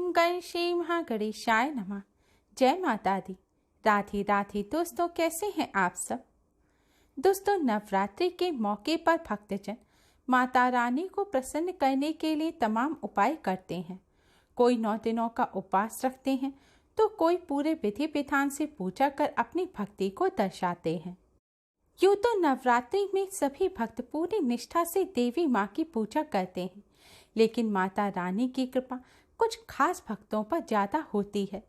ओम गण श्री महागणेशाय नमः। जय माता दी। राधे राधे। दोस्तों, कैसे हैं आप सब। दोस्तों, नवरात्रि के मौके पर भक्तजन माता रानी को प्रसन्न करने के लिए तमाम उपाय करते हैं। कोई 9 दिनों का उपवास रखते हैं तो कोई पूरे विधि विधान से पूजा कर अपनी भक्ति को दर्शाते हैं। यूँ तो नवरात्रि में सभी भक्त पूरी निष्ठा से देवी माँ की पूजा करते हैं, लेकिन माता रानी की कृपा कुछ खास भक्तों पर ज्यादा होती है।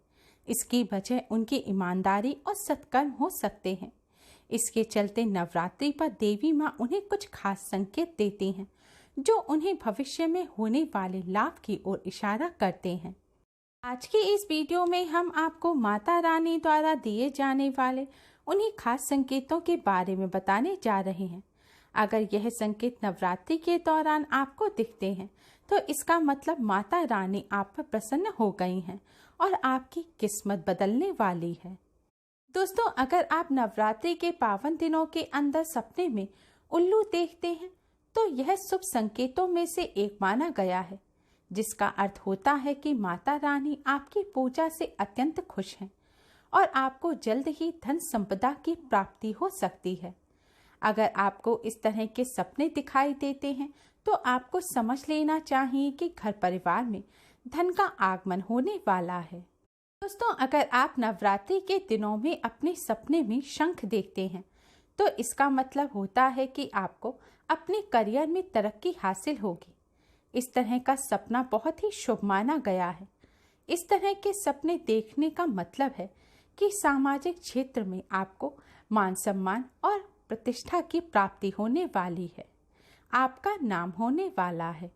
इसकी वजह उनकी ईमानदारी और सत्कर्म हो सकते हैं। इसके चलते नवरात्रि पर देवी माँ उन्हें कुछ खास संकेत देती हैं, जो उन्हें भविष्य में होने वाले लाभ की ओर इशारा करते हैं। आज की इस वीडियो में हम आपको माता रानी द्वारा दिए जाने वाले उन्हीं खास संकेतों के बारे में बताने जा रहे हैं। अगर यह संकेत नवरात्रि के दौरान आपको दिखते हैं तो इसका मतलब माता रानी आप पर प्रसन्न हो गई हैं और आपकी किस्मत बदलने वाली है। दोस्तों, अगर आप नवरात्रि के पावन दिनों के अंदर सपने में उल्लू देखते हैं तो यह शुभ संकेतों में से एक माना गया है, जिसका अर्थ होता है कि माता रानी आपकी पूजा से अत्यंत खुश हैं और आपको जल्द ही धन संपदा की प्राप्ति हो सकती है। अगर आपको इस तरह के सपने दिखाई देते हैं तो आपको समझ लेना चाहिए कि घर परिवार में धन का आगमन होने वाला है। दोस्तों, अगर आप नवरात्रि के दिनों में अपने सपने में शंख देखते हैं तो इसका मतलब होता है कि आपको अपने करियर में तरक्की हासिल होगी। इस तरह का सपना बहुत ही शुभ माना गया है। इस तरह के सपने देखने का मतलब है कि सामाजिक क्षेत्र में आपको मान सम्मान और प्रतिष्ठा की प्राप्ति होने वाली है। आपका नाम होने वाला है।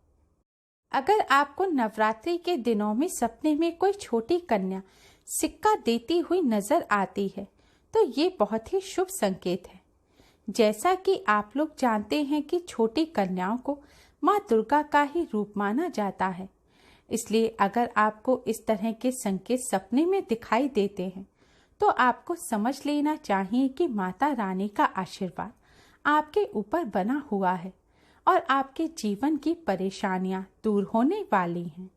अगर आपको नवरात्रि के दिनों में सपने में कोई छोटी कन्या सिक्का देती हुई नजर आती है तो ये बहुत ही शुभ संकेत है। जैसा कि आप लोग जानते हैं कि छोटी कन्याओं को माँ दुर्गा का ही रूप माना जाता है, इसलिए अगर आपको इस तरह के संकेत सपने में दिखाई देते हैं तो आपको समझ लेना चाहिए कि माता रानी का आशीर्वाद आपके ऊपर बना हुआ है और आपके जीवन की परेशानियां दूर होने वाली हैं।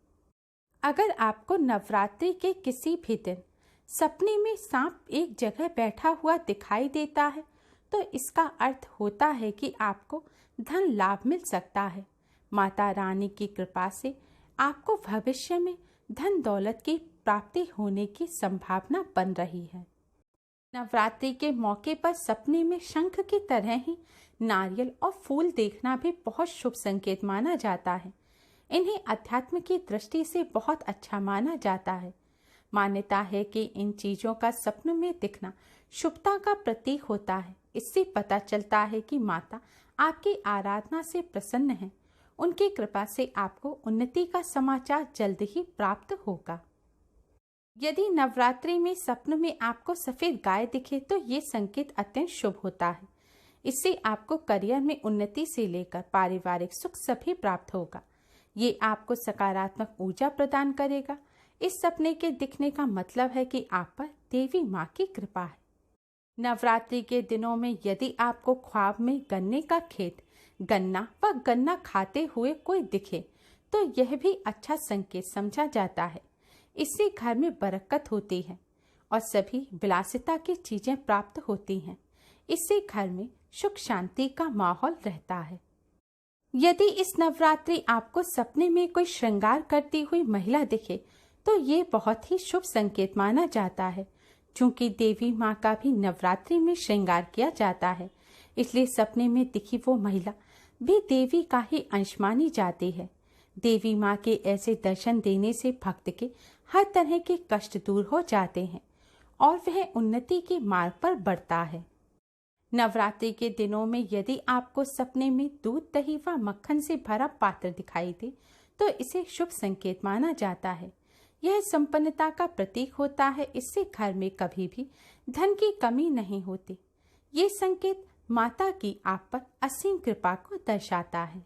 अगर आपको नवरात्रि के किसी भी दिन सपने में सांप एक जगह बैठा हुआ दिखाई देता है तो इसका अर्थ होता है कि आपको धन लाभ मिल सकता है। माता रानी की कृपा से आपको भविष्य में धन दौलत की प्राप्ति होने की संभावना बन रही है। नवरात्रि के मौके पर सपने में शंख की तरह ही नारियल और फूल देखना भी बहुत शुभ संकेत माना जाता है। इन्हें अध्यात्म की दृष्टि से बहुत अच्छा माना जाता है। मान्यता है कि इन चीजों का सपने में दिखना शुभता का प्रतीक होता है। इससे पता चलता है कि माता आपकी आराधना से प्रसन्न है। उनकी कृपा से आपको उन्नति का समाचार जल्द ही प्राप्त होगा। यदि नवरात्रि में सपने में आपको सफेद गाय दिखे तो ये संकेत अत्यंत शुभ होता है। इससे आपको करियर में उन्नति से लेकर पारिवारिक सुख सभी प्राप्त होगा। ये आपको सकारात्मक ऊर्जा प्रदान करेगा। इस सपने के दिखने का मतलब है कि आप पर देवी माँ की कृपा है। नवरात्रि के दिनों में यदि आपको ख्वाब में गन्ने का खेत, गन्ना व गन्ना खाते हुए कोई दिखे तो यह भी अच्छा संकेत समझा जाता है। इससे घर में बरकत होती है और सभी विलासिता की चीजें प्राप्त होती हैं। इससे घर में सुख शांति का माहौल रहता है। यदि इस नवरात्रि आपको सपने में कोई श्रृंगार करती हुई महिला दिखे तो ये बहुत ही शुभ संकेत माना जाता है। चूंकि देवी माँ का भी नवरात्रि में श्रृंगार किया जाता है, इसलिए सपने में दिखी वो महिला भी देवी का ही अंश मानी जाती है। देवी माँ के ऐसे दर्शन देने से भक्त के हर तरह के कष्ट दूर हो जाते हैं और वह उन्नति के मार्ग पर बढ़ता है। नवरात्रि के दिनों में यदि आपको सपने में दूध, दही व मक्खन से भरा पात्र दिखाई दे तो इसे शुभ संकेत माना जाता है। यह संपन्नता का प्रतीक होता है। इससे घर में कभी भी धन की कमी नहीं होती। ये संकेत माता की आप पर असीम कृपा को दर्शाता है।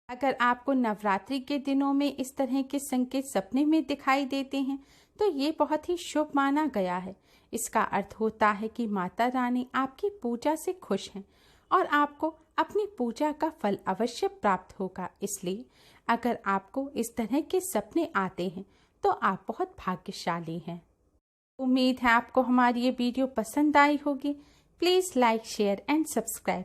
अगर आपको नवरात्रि के दिनों में इस तरह के संकेत सपने में दिखाई देते हैं तो ये बहुत ही शुभ माना गया है। इसका अर्थ होता है कि माता रानी आपकी पूजा से खुश हैं और आपको अपनी पूजा का फल अवश्य प्राप्त होगा। इसलिए अगर आपको इस तरह के सपने आते हैं तो आप बहुत भाग्यशाली हैं। उम्मीद है आपको हमारी ये वीडियो पसंद आई होगी। Please like, share and subscribe.